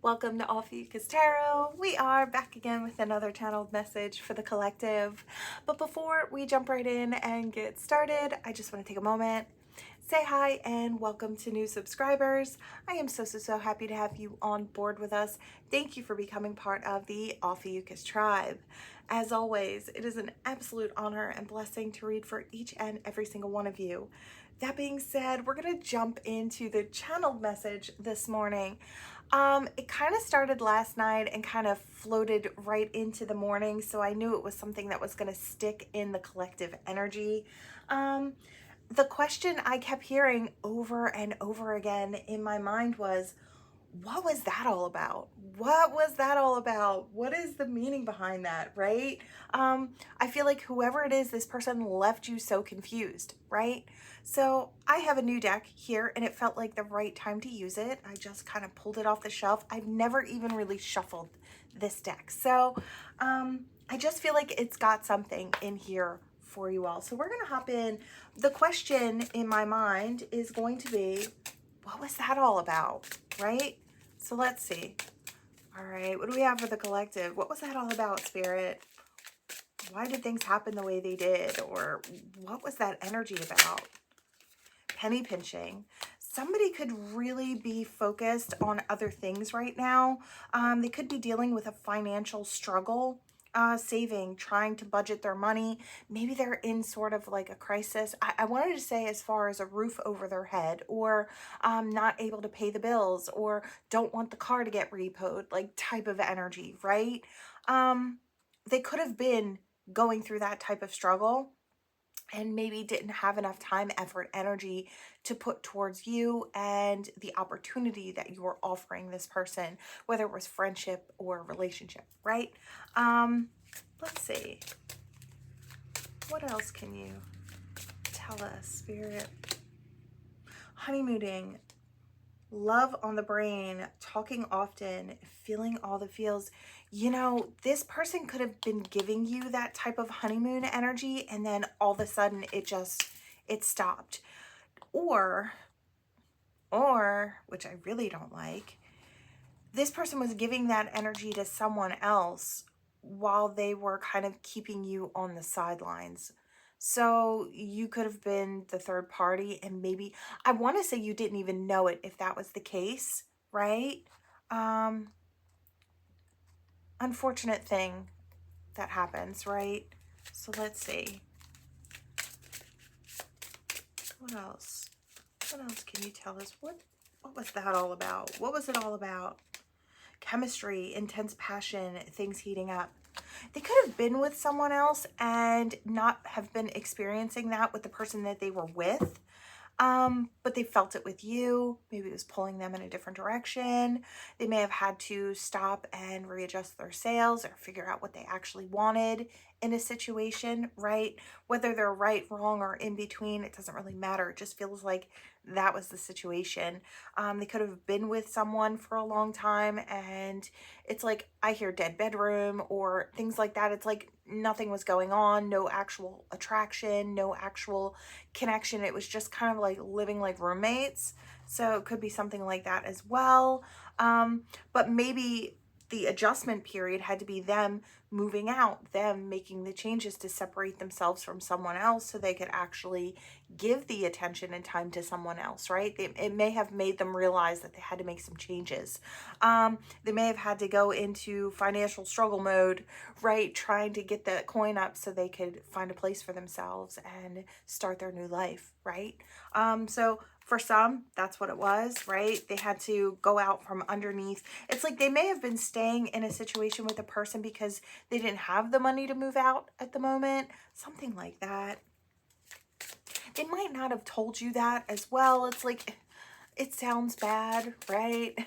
Welcome to Ophiuchus Tarot. We are back again with another channeled message for the collective. But before we jump right in and get started, I just want to take a moment, say hi, and welcome to new subscribers. I am so happy to have you on board with us. Thank you for becoming part of the Ophiuchus tribe. As always, it is an absolute honor and blessing to read for each and every single one of you. That being said, we're going to jump into the channeled message this morning. It kind of started last night and kind of floated right into the morning, so I knew it was something that was going to stick in the collective energy. The question I kept hearing over and over again in my mind was, what was that all about? What was that all about? What is the meaning behind that, right? I feel like whoever it is, this person left you so confused, right? So I have a new deck here and it felt like the right time to use it. I just kind of pulled it off the shelf. I've never even really shuffled this deck. So I just feel like it's got something in here for you all. So we're going to hop in. The question in my mind is going to be, what was that all about, right? So let's see. All right, what do we have for the collective? What was that all about, Spirit? Why did things happen the way they did? Or what was that energy about? Penny pinching. Somebody could really be focused on other things right now. They could be dealing with a financial struggle. Saving, trying to budget their money. Maybe they're in sort of like a crisis. I wanted to say as far as a roof over their head, or not able to pay the bills, or don't want the car to get repoed, like type of energy, right? They could have been going through that type of struggle and maybe didn't have enough time, effort, energy to put towards you and the opportunity that you're offering this person, whether it was friendship or relationship, right? Let's see. What else can you tell us, Spirit? Honeymooning, love on the brain, talking often, feeling all the feels. You know, this person could have been giving you that type of honeymoon energy and then all of a sudden it stopped. Or, which I really don't like, this person was giving that energy to someone else while they were kind of keeping you on the sidelines. So you could have been the third party, and maybe, I want to say you didn't even know it if that was the case, right? Unfortunate thing that happens, right? So let's see. What else? What else can you tell us? What was that all about? What was it all about? Chemistry, intense passion, things heating up. They could have been with someone else and not have been experiencing that with the person that they were with. But they felt it with you. Maybe it was pulling them in a different direction. They may have had to stop and readjust their sails or figure out what they actually wanted in a situation, right? Whether they're right, wrong, or in between, it doesn't really matter. It just feels like that was the situation. They could have been with someone for a long time and it's like, I hear dead bedroom or things like that. It's like nothing was going on, no actual attraction, no actual connection. It was just kind of like living like roommates. So it could be something like that as well. But maybe the adjustment period had to be them moving out, them making the changes to separate themselves from someone else so they could actually give the attention and time to someone else, right? It may have made them realize that they had to make some changes. They may have had to go into financial struggle mode, right? Trying to get the coin up so they could find a place for themselves and start their new life, right? So for some, that's what it was, right? They had to go out from underneath. It's like they may have been staying in a situation with a person because they didn't have the money to move out at the moment, something like that. They might not have told you that as well. It's like, it sounds bad, right?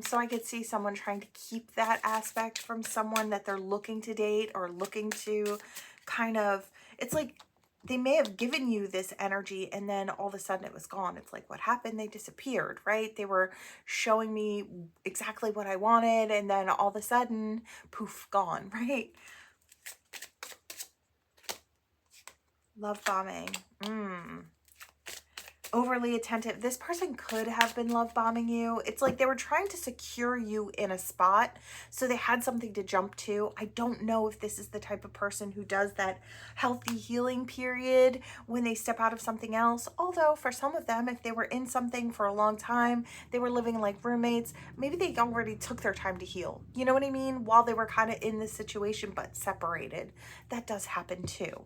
So I could see someone trying to keep that aspect from someone that they're looking to date or looking to kind of, it's like they may have given you this energy and then all of a sudden it was gone. It's like, what happened? They disappeared, right? They were showing me exactly what I wanted and then all of a sudden, poof, gone, right? Love bombing. overly attentive. This person could have been love bombing you. It's like they were trying to secure you in a spot, so they had something to jump to. I don't know if this is the type of person who does that healthy healing period when they step out of something else. Although for some of them, if they were in something for a long time, they were living like roommates, maybe they already took their time to heal. You know what I mean? While they were kind of in this situation but separated. That does happen too.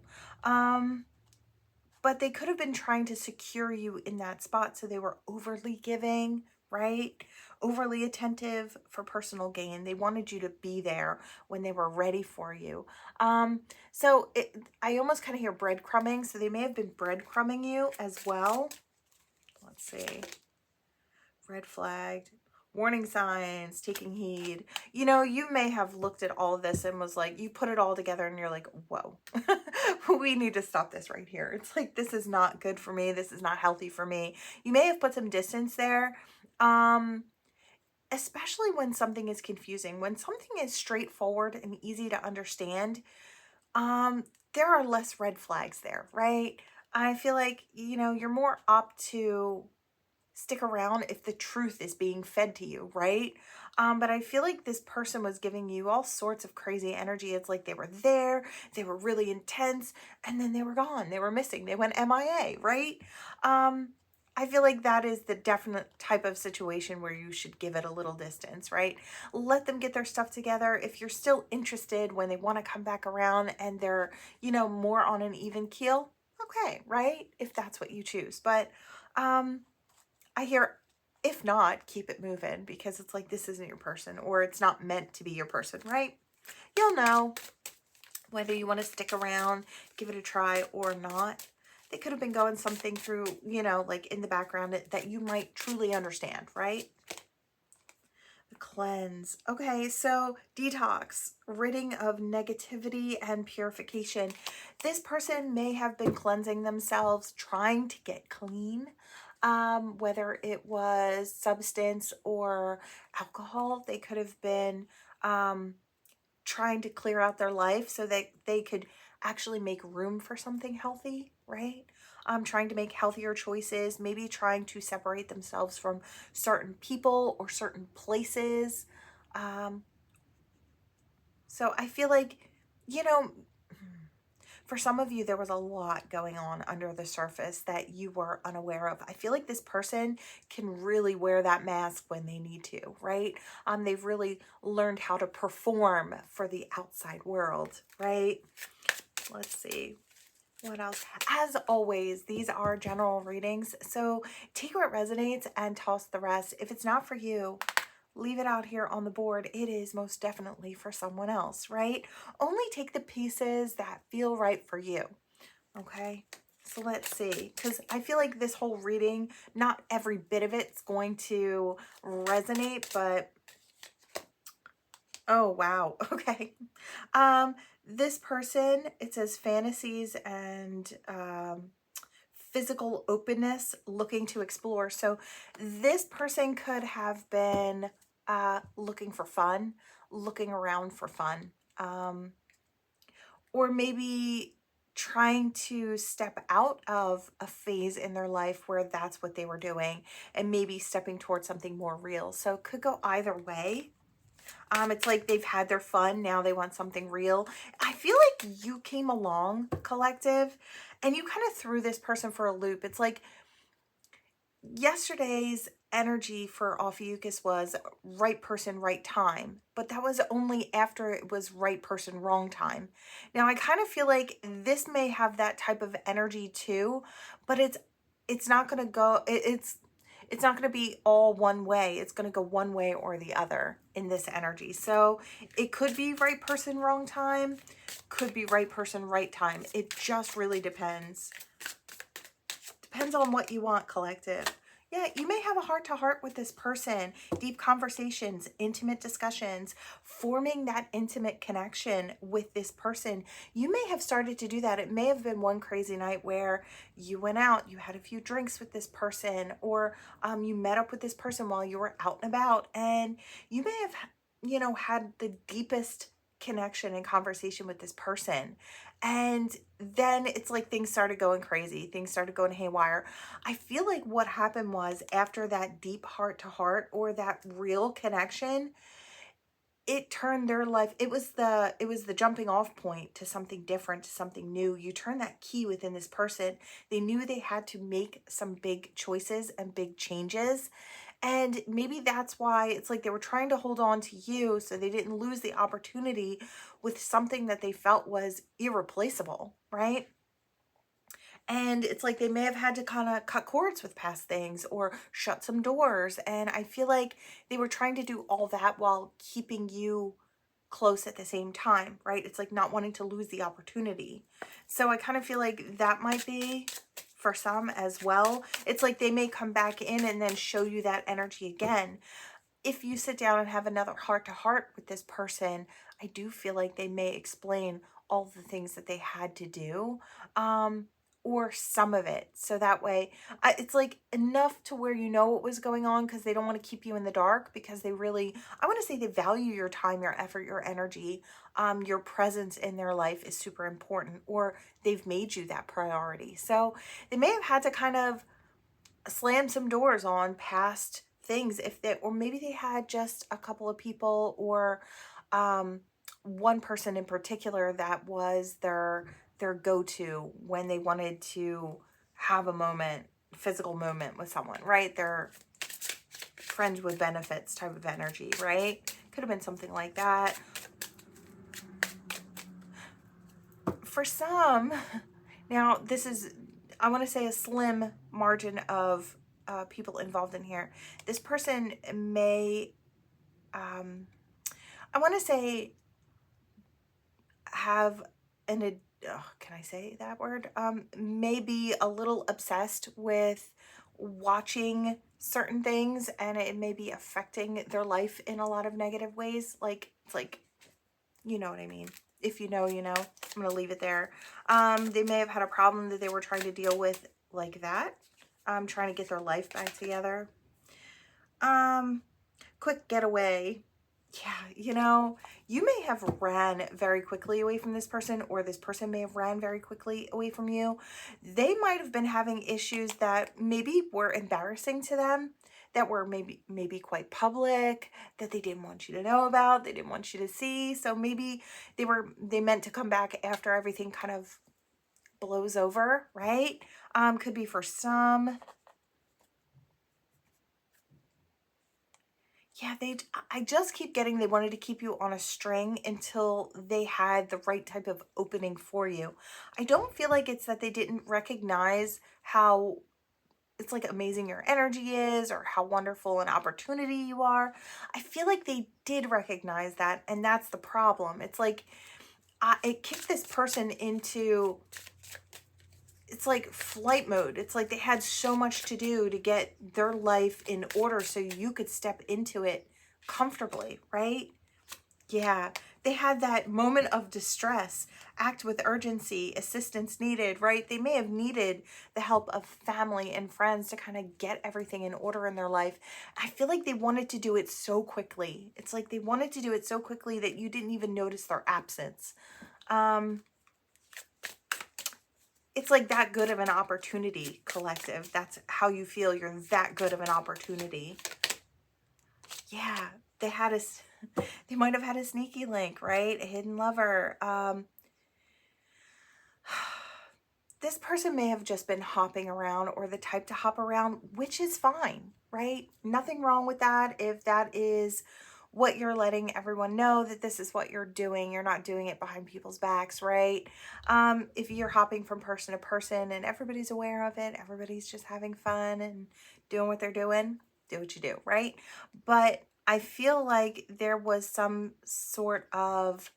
But they could have been trying to secure you in that spot, so they were overly giving, right? Overly attentive for personal gain. They wanted you to be there when they were ready for you. I almost kind of hear breadcrumbing, so they may have been breadcrumbing you as well. Let's see. Red flagged. Warning signs, taking heed. You know, you may have looked at all of this and was like, you put it all together and you're like, whoa, we need to stop this right here. It's like, this is not good for me. This is not healthy for me. You may have put some distance there, especially when something is confusing. When something is straightforward and easy to understand, there are less red flags there, right? I feel like, you know, you're more apt to stick around if the truth is being fed to you, right? But I feel like this person was giving you all sorts of crazy energy. It's like they were there, they were really intense, and then they were gone. They were missing. They went MIA, right? I feel like that is the definite type of situation where you should give it a little distance, right? Let them get their stuff together. If you're still interested when they want to come back around and they're, you know, more on an even keel, okay, right? If that's what you choose. But, I hear, if not, keep it moving, because it's like, this isn't your person, or it's not meant to be your person, right? You'll know whether you want to stick around, give it a try or not. They could have been going something through, you know, like in the background that you might truly understand, right? The cleanse. Okay, so detox, ridding of negativity and purification. This person may have been cleansing themselves, trying to get clean. Whether it was substance or alcohol, they could have been trying to clear out their life so that they could actually make room for something healthy, right? Trying to make healthier choices, maybe trying to separate themselves from certain people or certain places. So I feel like, you know, for some of you, there was a lot going on under the surface that you were unaware of. I feel like this person can really wear that mask when they need to, right? They've really learned how to perform for the outside world, right? Let's see. What else? As always, these are general readings, so take what resonates and toss the rest. If it's not for you, leave it out here on the board. It is most definitely for someone else, right? Only take the pieces that feel right for you, okay? So let's see, because I feel like this whole reading, not every bit of it's going to resonate, but oh, wow. Okay. This person, it says fantasies and physical openness, looking to explore. So this person could have been looking for fun, looking around for fun, or maybe trying to step out of a phase in their life where that's what they were doing and maybe stepping towards something more real. So it could go either way. It's like they've had their fun. Now they want something real. I feel like you came along, collective, and you kind of threw this person for a loop. It's like yesterday's energy for Ophiuchus was right person, right time. But that was only after it was right person, wrong time. Now I kind of feel like this may have that type of energy too, but it's not going to go, it's not going to be all one way. It's going to go one way or the other in this energy. So it could be right person, wrong time. Could be right person, right time. It just really depends. Depends on what you want, collective. Yeah, you may have a heart-to-heart with this person. Deep conversations, intimate discussions, forming that intimate connection with this person. You may have started to do that. It may have been one crazy night where you went out, you had a few drinks with this person, or you met up with this person while you were out and about, and you may have, you know, had the deepest connection and conversation with this person. And then it's like things started going crazy. Things started going haywire. I feel like what happened was after that deep heart to heart or that real connection, it turned their life, it was the jumping off point to something different, to something new. You turn that key within this person. They knew they had to make some big choices and big changes. And maybe that's why it's like they were trying to hold on to you so they didn't lose the opportunity with something that they felt was irreplaceable, right? And it's like they may have had to kind of cut cords with past things or shut some doors. And I feel like they were trying to do all that while keeping you close at the same time, right? It's like not wanting to lose the opportunity. So I kind of feel like that might be for some as well. It's like they may come back in and then show you that energy again. If you sit down and have another heart to heart with this person, I do feel like they may explain all the things that they had to do, or some of it. So that way, it's like enough to where you know what was going on because they don't want to keep you in the dark because they really, I want to say they value your time, your effort, your energy, your presence in their life is super important, or they've made you that priority. So they may have had to kind of slam some doors on past things if they, or maybe they had just a couple of people or one person in particular that was their go-to when they wanted to have a moment, physical moment with someone, right? Their friends with benefits type of energy, right? Could have been something like that. For some, now this is, I want to say, a slim margin of people involved in here. This person may, I want to say, have an, can I say that word? Maybe a little obsessed with watching certain things, and it may be affecting their life in a lot of negative ways. Like, it's like, you know what I mean. If you know, you know. I'm going to leave it there. They may have had a problem that they were trying to deal with like that. Trying to get their life back together. Quick getaway. Yeah, you know, you may have ran very quickly away from this person, or this person may have ran very quickly away from you. They might have been having issues that maybe were embarrassing to them, that were maybe quite public, that they didn't want you to know about, they didn't want you to see. So maybe they meant to come back after everything kind of blows over, right? Could be for some. Yeah, I just keep getting they wanted to keep you on a string until they had the right type of opening for you. I don't feel like it's that they didn't recognize how it's like amazing your energy is or how wonderful an opportunity you are. I feel like they did recognize that, and that's the problem. It's like it kicked this person into, it's like flight mode. It's like they had so much to do to get their life in order so you could step into it comfortably, right? Yeah, they had that moment of distress, act with urgency, assistance needed, right? They may have needed the help of family and friends to kind of get everything in order in their life. I feel like they wanted to do it so quickly. It's like they wanted to do it so quickly that you didn't even notice their absence. It's like that good of an opportunity, collective. That's how you feel. You're that good of an opportunity. Yeah, they had a, they might have had a sneaky link, right? A hidden lover. This person may have just been hopping around or the type to hop around, which is fine, right? Nothing wrong with that. If that is what you're letting everyone know, that this is what you're doing, you're not doing it behind people's backs, right? If you're hopping from person to person and everybody's aware of it, everybody's just having fun and doing what they're doing, do what you do, right? But I feel like there was some sort of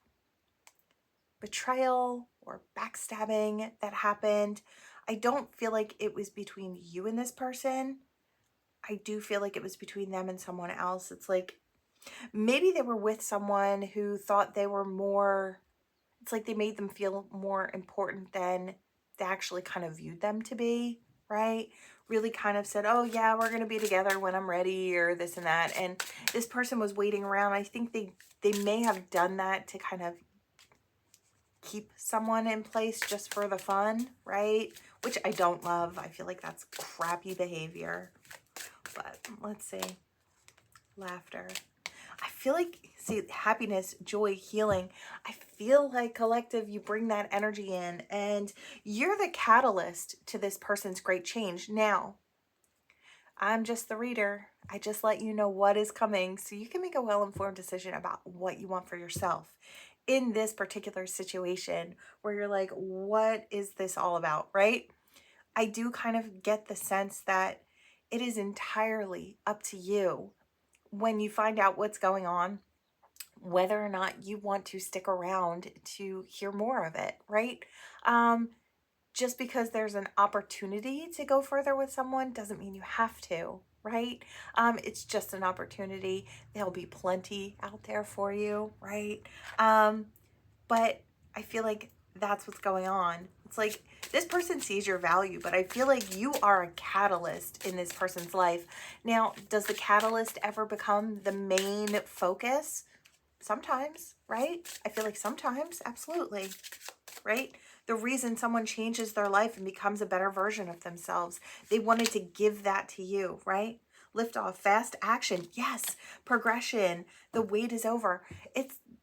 betrayal or backstabbing that happened. I don't feel like it was between you and this person. I do feel like it was between them and someone else. It's like maybe they were with someone who thought they were more, it's like they made them feel more important than they actually kind of viewed them to be, right? Really kind of said, oh yeah, we're going to be together when I'm ready, or this and that. And this person was waiting around. I think they may have done that to kind of keep someone in place just for the fun, right? Which I don't love. I feel like that's crappy behavior. But let's see. Laughter. I feel like, see, happiness, joy, healing. I feel like, collective, you bring that energy in and you're the catalyst to this person's great change. Now, I'm just the reader. I just let you know what is coming so you can make a well-informed decision about what you want for yourself in this particular situation where you're like, what is this all about, right? I do kind of get the sense that it is entirely up to you when you find out what's going on, whether or not you want to stick around to hear more of it, right? Just because there's an opportunity to go further with someone doesn't mean you have to, right? It's just an opportunity. There'll be plenty out there for you, right? But I feel like that's what's going on. It's like this person sees your value, but I feel like you are a catalyst in this person's life. Now, does the catalyst ever become the main focus? Sometimes, right? I feel like sometimes, absolutely, right? The reason someone changes their life and becomes a better version of themselves, they wanted to give that to you, right? Lift off, fast action, yes, progression, the wait is over.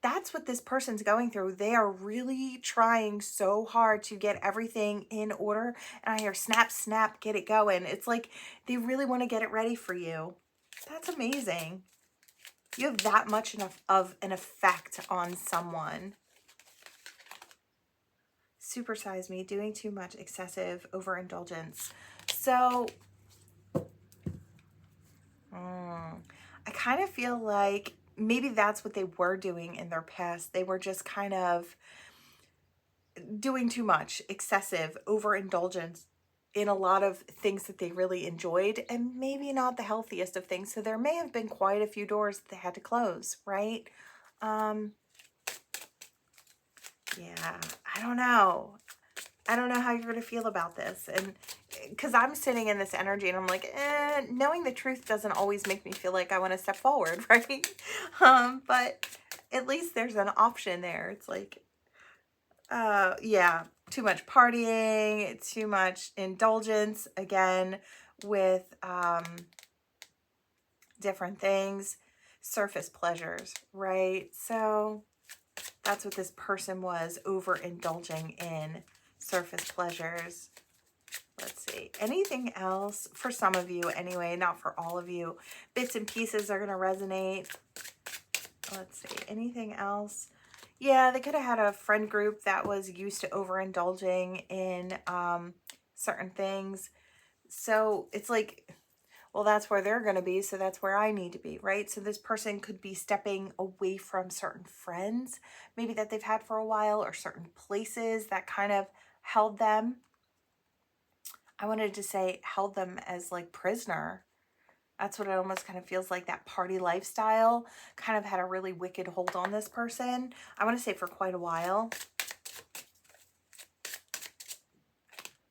That's what this person's going through. They are really trying so hard to get everything in order. And I hear snap, snap, get it going. It's like they really want to get it ready for you. That's amazing. You have that much of an effect on someone. Supersize me, doing too much, excessive, overindulgence. So, I kind of feel like maybe that's what they were doing in their past. They were just kind of doing too much, excessive, overindulgence in a lot of things that they really enjoyed, and maybe not the healthiest of things. So there may have been quite a few doors that they had to close, right? Yeah, I don't know. I don't know how you're going to feel about this. And because I'm sitting in this energy and I'm like, knowing the truth doesn't always make me feel like I want to step forward, right? But at least there's an option there. It's like, yeah, too much partying, too much indulgence, again, with different things, surface pleasures, right? So that's what this person was, overindulging in surface pleasures. Let's see. Anything else for some of you anyway, not for all of you. Bits and pieces are going to resonate. Let's see. Anything else? Yeah, they could have had a friend group that was used to overindulging in certain things. So it's like, well, that's where they're going to be, so that's where I need to be, right? So this person could be stepping away from certain friends, maybe that they've had for a while, or certain places that kind of held them. I wanted to say held them as like prisoner. That's what it almost kind of feels like. That party lifestyle kind of had a really wicked hold on this person. I want to say for quite a while.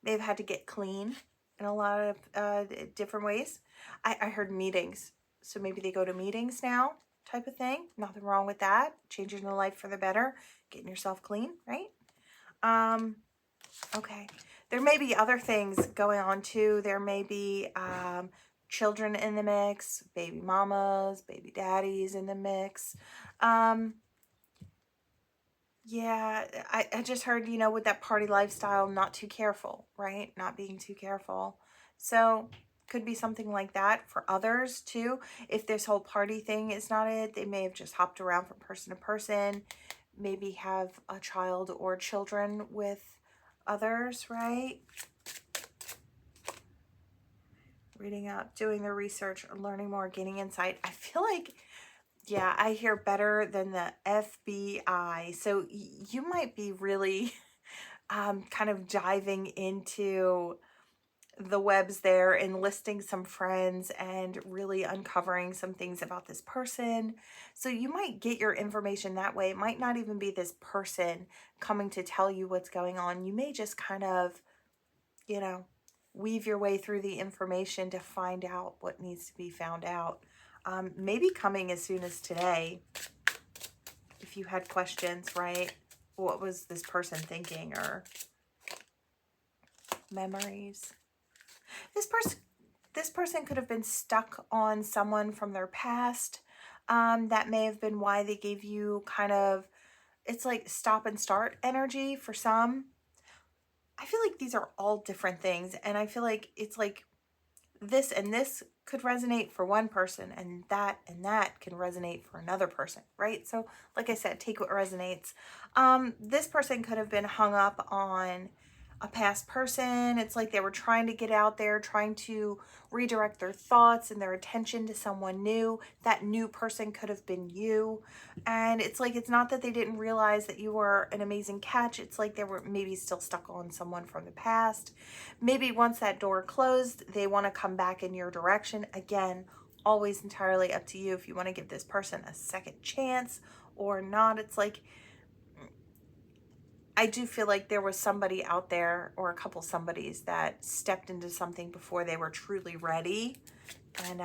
They've had to get clean in a lot of different ways. I heard meetings. So maybe they go to meetings now, type of thing. Nothing wrong with that. Changing the life for the better. Getting yourself clean, right? Okay. There may be other things going on too. There may be children in the mix, baby mamas, baby daddies in the mix. Yeah, I just heard, you know, with that party lifestyle, not too careful, right? Not being too careful. So could be something like that for others too. If this whole party thing is not it, they may have just hopped around from person to person, maybe have a child or children with others, right? Reading up, doing the research, learning more, gaining insight. I feel like, yeah, I hear better than the FBI. So you might be really kind of diving into the webs there, enlisting some friends and really uncovering some things about this person. So you might get your information that way. It might not even be this person coming to tell you what's going on. You may just kind of, you know, weave your way through the information to find out what needs to be found out. Maybe coming as soon as today, if you had questions, right? what was this person thinking, or memories. This person could have been stuck on someone from their past. That may have been why they gave you kind of, it's like stop and start energy for some. I feel like these are all different things, and I feel like it's like this and this could resonate for one person, and that can resonate for another person, right? So like I said, take what resonates. This person could have been hung up on a past person. It's like they were trying to get out there, trying to redirect their thoughts and their attention to someone new. That new person could have been you. And it's like, it's not that they didn't realize that you were an amazing catch. It's like they were maybe still stuck on someone from the past. Maybe once that door closed, they want to come back in your direction. Again, always entirely up to you if you want to give this person a second chance or not. It's like, I do feel like there was somebody out there, or a couple somebodies, that stepped into something before they were truly ready. And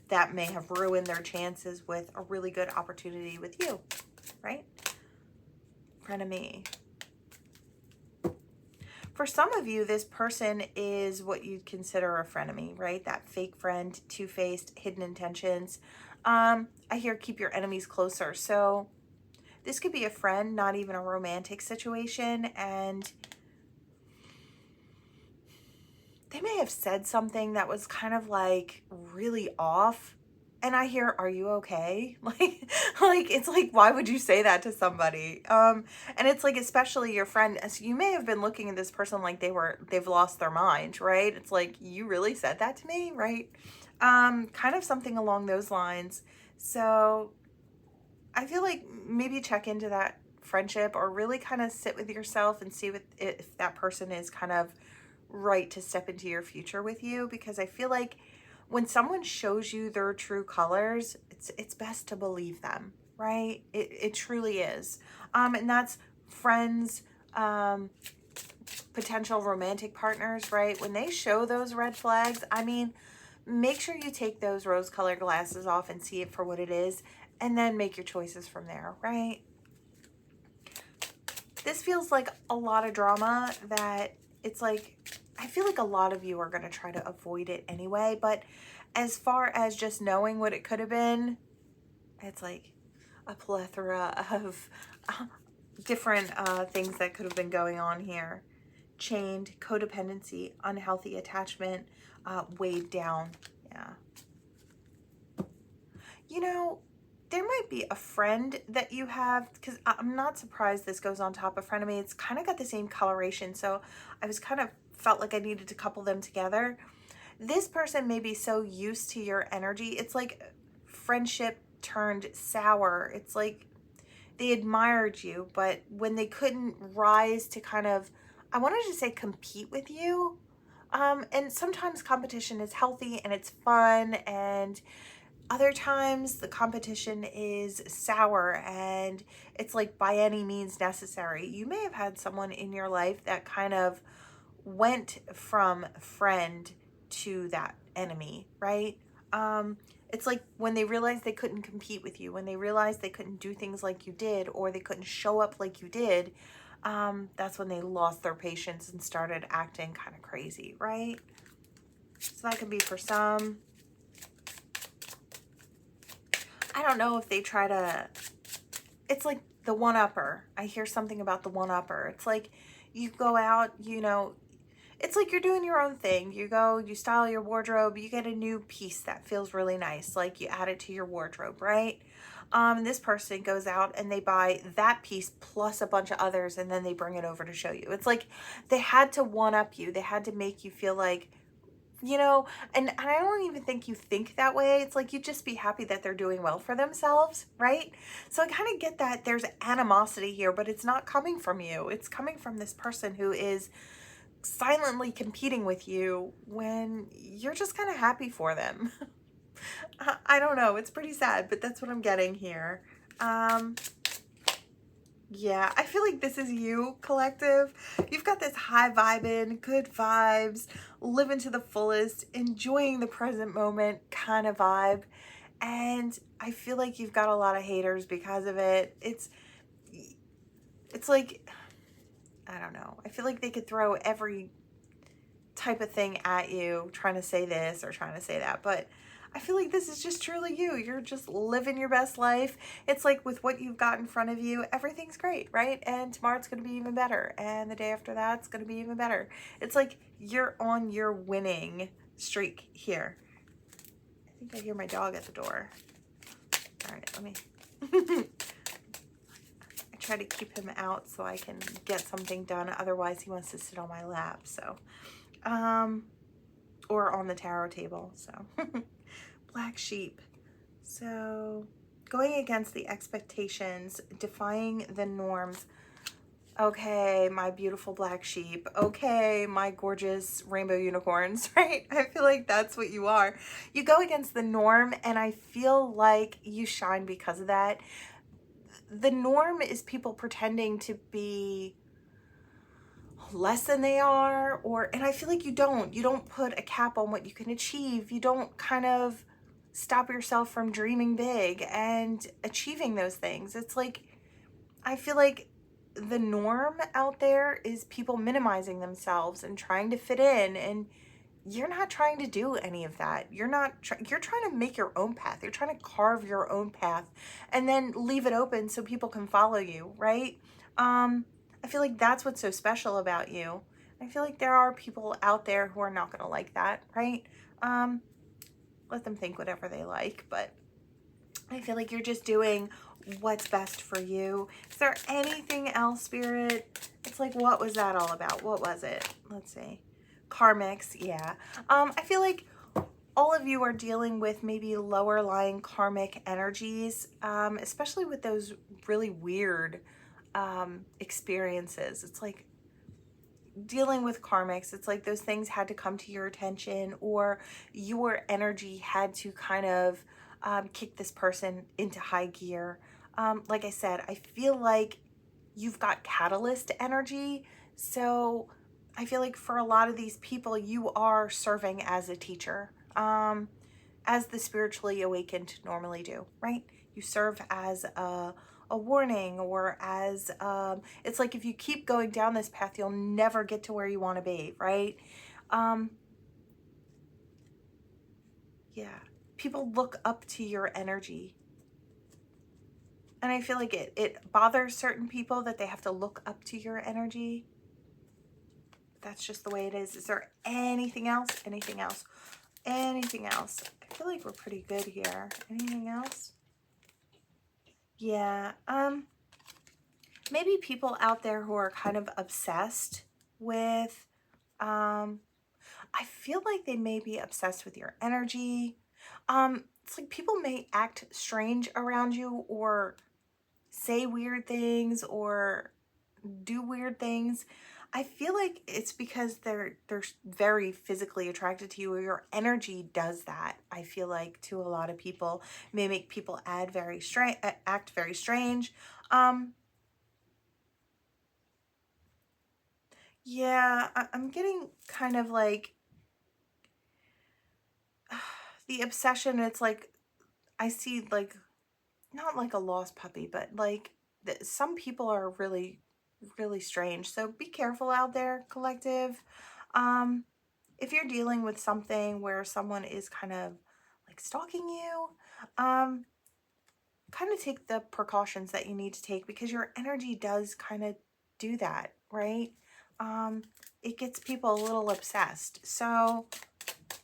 that may have ruined their chances with a really good opportunity with you, right? Frenemy. For some of you, this person is what you'd consider a frenemy, right? That fake friend, two-faced, hidden intentions. I hear keep your enemies closer. So this could be a friend, not even a romantic situation, and they may have said something that was kind of like really off. And I hear, are you okay? Like it's like, why would you say that to somebody? And it's like, especially your friend, as you may have been looking at this person like they've lost their mind, right? It's like, you really said that to me, right? Kind of something along those lines. So I feel like maybe check into that friendship, or really kind of sit with yourself and see if that person is kind of right to step into your future with you. Because I feel like when someone shows you their true colors, it's best to believe them, right? It truly is. And that's friends, potential romantic partners, right? When they show those red flags, I mean, make sure you take those rose-colored glasses off and see it for what it is, and then make your choices from there, right? This feels like a lot of drama that it's like, I feel like a lot of you are going to try to avoid it anyway. But as far as just knowing what it could have been, it's like a plethora of different things that could have been going on here. Chained, codependency, unhealthy attachment, weighed down. Yeah. You know, there might be a friend that you have, because I'm not surprised this goes on top of frenemy. It's kind of got the same coloration, so I was kind of felt like I needed to couple them together. This person may be so used to your energy. It's like friendship turned sour. It's like they admired you, but when they couldn't rise to kind of, I wanted to say compete with you. And sometimes competition is healthy and it's fun, and other times the competition is sour and it's like by any means necessary. You may have had someone in your life that kind of went from friend to that enemy, right? It's like when they realized they couldn't compete with you, when they realized they couldn't do things like you did, or they couldn't show up like you did, that's when they lost their patience and started acting kind of crazy, right? So that could be for some. I don't know if they try to, it's like the one-upper. I hear something about the one-upper. It's like you go out, you know, it's like you're doing your own thing. You go, you style your wardrobe, you get a new piece that feels really nice. Like you add it to your wardrobe, right? This person goes out and they buy that piece plus a bunch of others, and then they bring it over to show you. It's like they had to one-up you. They had to make you feel like, you know, and I don't even think you think that way. It's like you just be happy that they're doing well for themselves, right? So I kind of get that there's animosity here, but it's not coming from you. It's coming from this person who is silently competing with you when you're just kind of happy for them. I don't know. It's pretty sad, but that's what I'm getting here. Yeah, I feel like this is you, collective. You've got this high vibing, good vibes, living to the fullest, enjoying the present moment kind of vibe. And I feel like you've got a lot of haters because of it. it's like, I don't know. I feel like they could throw every type of thing at you, trying to say this or trying to say that, but I feel like this is just truly you. You're just living your best life. It's like with what you've got in front of you, everything's great, right? And tomorrow it's going to be even better. And the day after that, it's going to be even better. It's like you're on your winning streak here. I think I hear my dog at the door. All right, let me... I try to keep him out so I can get something done. Otherwise, he wants to sit on my lap, so... or on the tarot table, so... Black sheep. So going against the expectations, defying the norms. Okay, my beautiful black sheep. Okay, my gorgeous rainbow unicorns, right? I feel like that's what you are. You go against the norm, and I feel like you shine because of that. The norm is people pretending to be less than they are, and I feel like you don't put a cap on what you can achieve. You don't kind of stop yourself from dreaming big and achieving those things. It's like, I feel like the norm out there is people minimizing themselves and trying to fit in, and you're not trying to do any of that. You're trying to make your own path. You're trying to carve your own path and then leave it open so people can follow you, right? I feel like that's what's so special about you. I feel like there are people out there who are not going to like that, right? Let them think whatever they like, but I feel like you're just doing what's best for you. Is there anything else, Spirit? It's like, what was that all about? What was it? Let's see. Karmics, yeah. I feel like all of you are dealing with maybe lower lying karmic energies, especially with those really weird experiences. It's like dealing with karmics, it's like those things had to come to your attention, or your energy had to kind of kick this person into high gear. Like I said, I feel like you've got catalyst energy. So I feel like for a lot of these people, you are serving as a teacher, as the spiritually awakened normally do, right? You serve as a warning, or as it's like if you keep going down this path, you'll never get to where you want to be, right? Yeah, people look up to your energy, and I feel like it bothers certain people that they have to look up to your energy. That's just the way it is. Is there anything else? Anything else? Anything else? I feel like we're pretty good here. Anything else? Yeah, maybe people out there who are kind of obsessed with, I feel like they may be obsessed with your energy. It's like people may act strange around you, or say weird things, or do weird things. I feel like it's because they're very physically attracted to you, or your energy does that. I feel like to a lot of people, may make people act very strange. Yeah, I'm getting kind of like the obsession. It's like I see like not like a lost puppy, but like some people are really, really strange. So be careful out there, collective. If you're dealing with something where someone is kind of like stalking you, kind of take the precautions that you need to take, because your energy does kind of do that, right? It gets people a little obsessed. So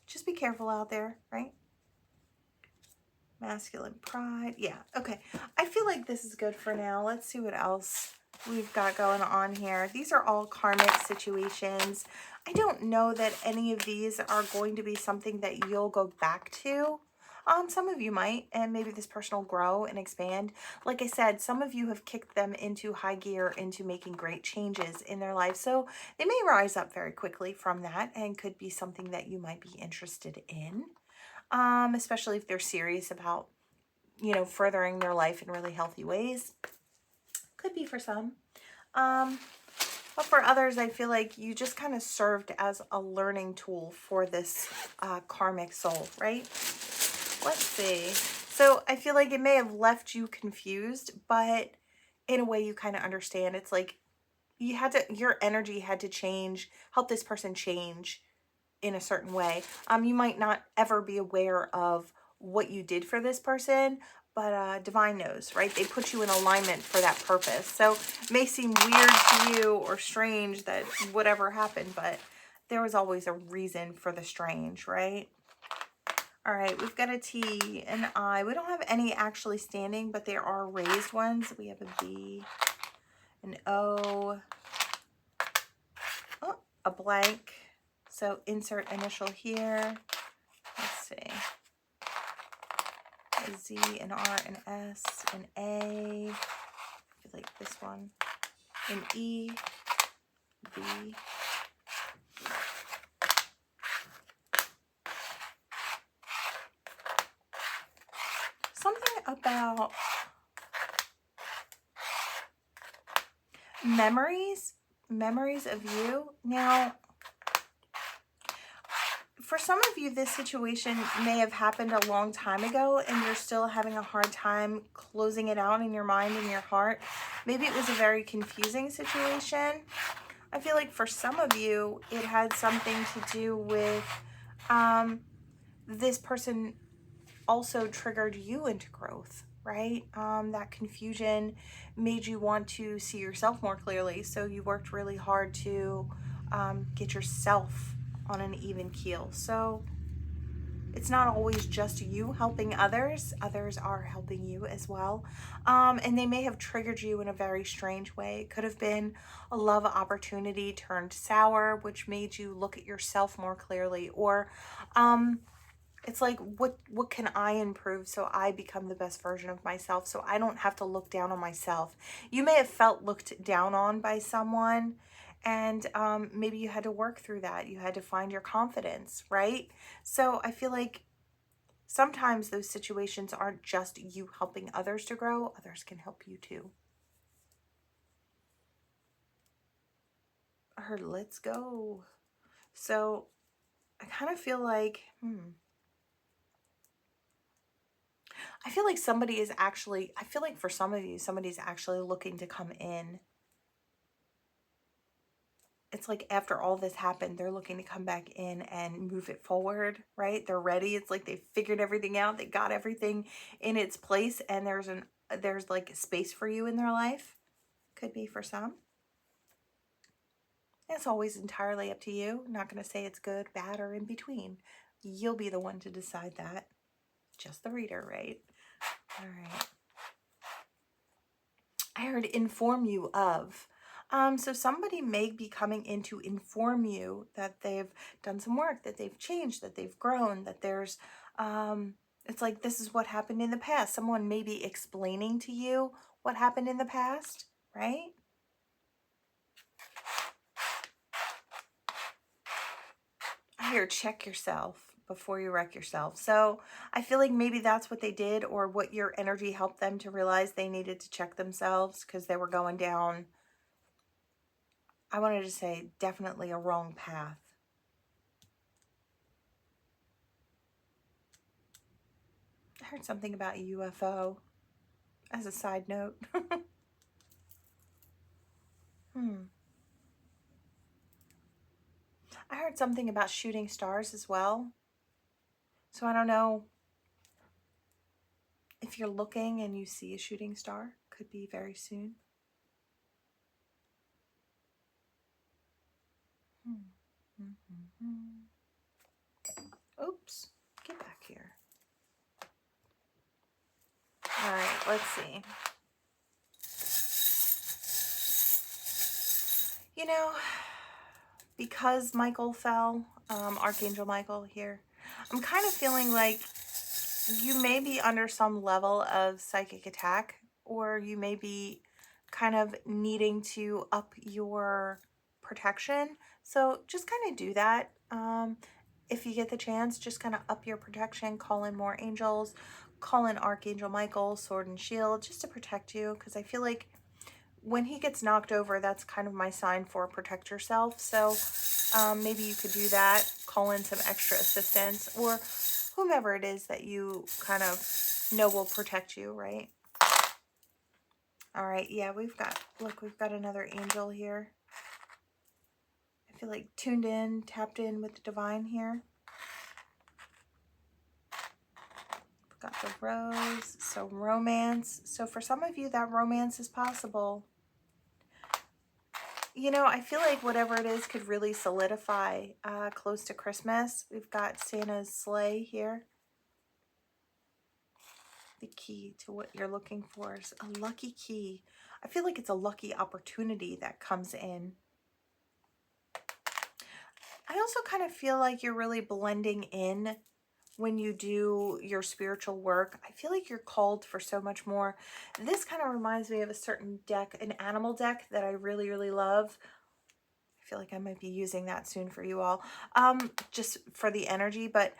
just be careful out there, right? Masculine pride. Yeah, okay. I feel like this is good for now. Let's see what else we've got going on here. These are all karmic situations. I don't know that any of these are going to be something that you'll go back to. Some of you might, and maybe this person will grow and expand. Like I said, some of you have kicked them into high gear, into making great changes in their life. So they may rise up very quickly from that, and could be something that you might be interested in. Especially if they're serious about, you know, furthering their life in really healthy ways. Could be for some. But for others, I feel like you just kind of served as a learning tool for this karmic soul, right? Let's see. So I feel like it may have left you confused, but in a way you kind of understand. It's like you had to, your energy had to change, help this person change in a certain way. You might not ever be aware of what you did for this person, but divine knows, right? They put you in alignment for that purpose. So it may seem weird to you or strange that whatever happened, but there was always a reason for the strange, right? All right, we've got a T, an I. We don't have any actually standing, but there are raised ones. We have a B, an O, oh, a blank. So insert initial here. Let's see. A Z, an R, an S, an A. I feel like this one. An E, B. Something about memories of you. Now, for some of you, this situation may have happened a long time ago and you're still having a hard time closing it out in your mind and your heart. Maybe it was a very confusing situation. I feel like for some of you, it had something to do with this person also triggered you into growth, right? That confusion made you want to see yourself more clearly. So you worked really hard to get yourself on an even keel. So it's not always just you helping others. Others are helping you as well. And they may have triggered you in a very strange way. It could have been a love opportunity turned sour, which made you look at yourself more clearly. Or it's like, what can I improve so I become the best version of myself, so I don't have to look down on myself. You may have felt looked down on by someone, and maybe you had to work through that. You had to find your confidence, right? So I feel like sometimes those situations aren't just you helping others to grow. Others can help you too. I heard let's go. So I kind of feel like, I feel like somebody is actually, I feel like for some of you, somebody's actually looking to come in. It's like after all this happened, they're looking to come back in and move it forward, right? They're ready. It's like they figured everything out. They got everything in its place, and there's like space for you in their life. Could be for some. It's always entirely up to you. I'm not going to say it's good, bad, or in between. You'll be the one to decide that. Just the reader, right? All right. I heard inform you of. So somebody may be coming in to inform you that they've done some work, that they've changed, that they've grown, that there's, it's like this is what happened in the past. Someone may be explaining to you what happened in the past, right? I hear check yourself before you wreck yourself. So I feel like maybe that's what they did, or what your energy helped them to realize they needed to check themselves because they were going down, I wanted to say, definitely a wrong path. I heard something about a UFO as a side note. I heard something about shooting stars as well. So I don't know if you're looking and you see a shooting star. Could be very soon. Oops, get back here. All right, let's see. You know, because Michael fell, Archangel Michael here, I'm kind of feeling like you may be under some level of psychic attack, or you may be kind of needing to up your protection. So just kind of do that. If you get the chance, just kind of up your protection, call in more angels, call in Archangel Michael, sword and shield, just to protect you. Because I feel like when he gets knocked over, that's kind of my sign for protect yourself. So maybe you could do that, call in some extra assistance, or whomever it is that you kind of know will protect you, right? All right, yeah, we've got another angel here. I feel like tuned in, tapped in with the divine here. We've got the rose, so romance. So for some of you, that romance is possible. You know, I feel like whatever it is could really solidify close to Christmas. We've got Santa's sleigh here. The key to what you're looking for is a lucky key. I feel like it's a lucky opportunity that comes in. I also kind of feel like you're really blending in when you do your spiritual work. I feel like you're called for so much more. This kind of reminds me of a certain deck, an animal deck that I really, really love. I feel like I might be using that soon for you all, just for the energy. But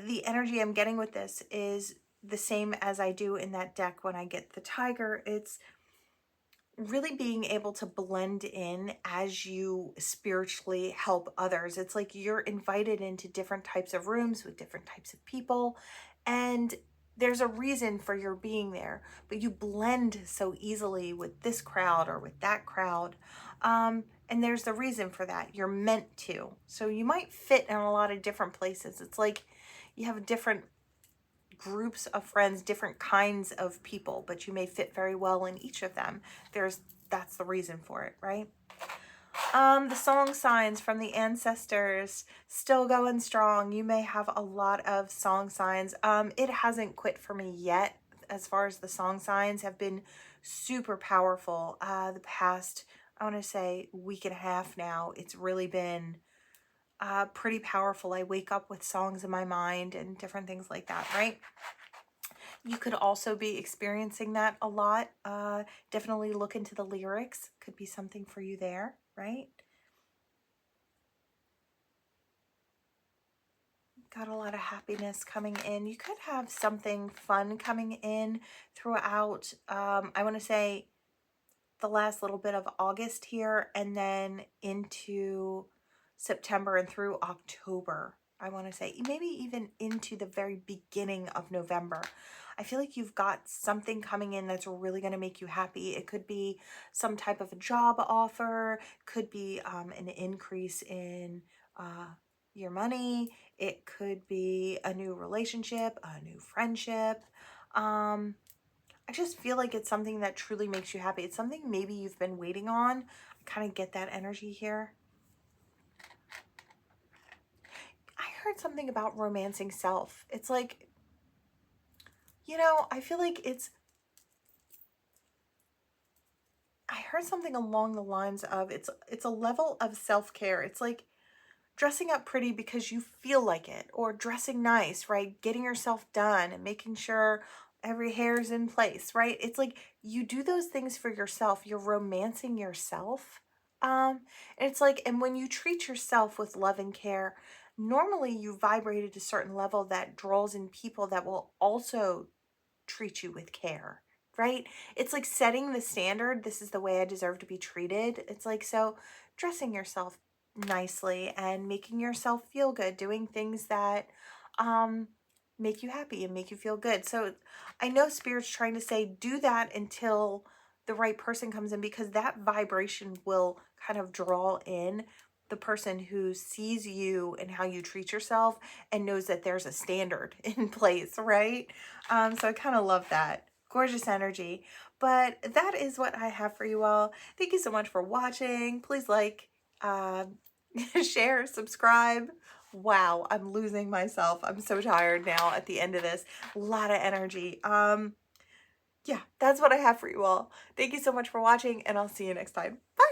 the energy I'm getting with this is the same as I do in that deck when I get the tiger. It's really being able to blend in as you spiritually help others. It's like you're invited into different types of rooms with different types of people, and there's a reason for your being there, but you blend so easily with this crowd or with that crowd. And there's the reason for that. You're meant to. So you might fit in a lot of different places. It's like you have different groups of friends, different kinds of people, but you may fit very well in each of them. That's the reason for it, right? The song signs from the ancestors still going strong. You may have a lot of song signs. It hasn't quit for me yet. As far as the song signs have been super powerful. The past, I want to say, week and a half now, it's really been pretty powerful. I wake up with songs in my mind and different things like that, right? You could also be experiencing that a lot. Definitely look into the lyrics. Could be something for you there, right? Got a lot of happiness coming in. You could have something fun coming in throughout, I want to say, the last little bit of August here, and then into September and through October. I want to say maybe even into the very beginning of November. I feel like you've got something coming in that's really going to make you happy. It could be some type of a job offer, could be an increase in your money. It could be a new relationship, a new friendship. I just feel like it's something that truly makes you happy. It's something maybe you've been waiting on. I kind of get that energy here. I heard something about romancing self. It's like, you know, I feel like I heard something along the lines of it's a level of self-care. It's like dressing up pretty because you feel like it, or dressing nice, right? Getting yourself done and making sure every hair's in place, right? It's like you do those things for yourself. You're romancing yourself. And it's like, and when you treat yourself with love and care, normally you vibrate at a certain level that draws in people that will also treat you with care, right? It's like setting the standard. This is the way I deserve to be treated. It's like, so dressing yourself nicely and making yourself feel good, doing things that make you happy and make you feel good. So I know Spirit's trying to say do that until the right person comes in, because that vibration will kind of draw in the person who sees you and how you treat yourself and knows that there's a standard in place, right? So I kind of love that. Gorgeous energy. But that is what I have for you all. Thank you so much for watching. Please like, share, subscribe. Wow, I'm losing myself. I'm so tired now at the end of this. A lot of energy. Yeah, that's what I have for you all. Thank you so much for watching, and I'll see you next time. Bye.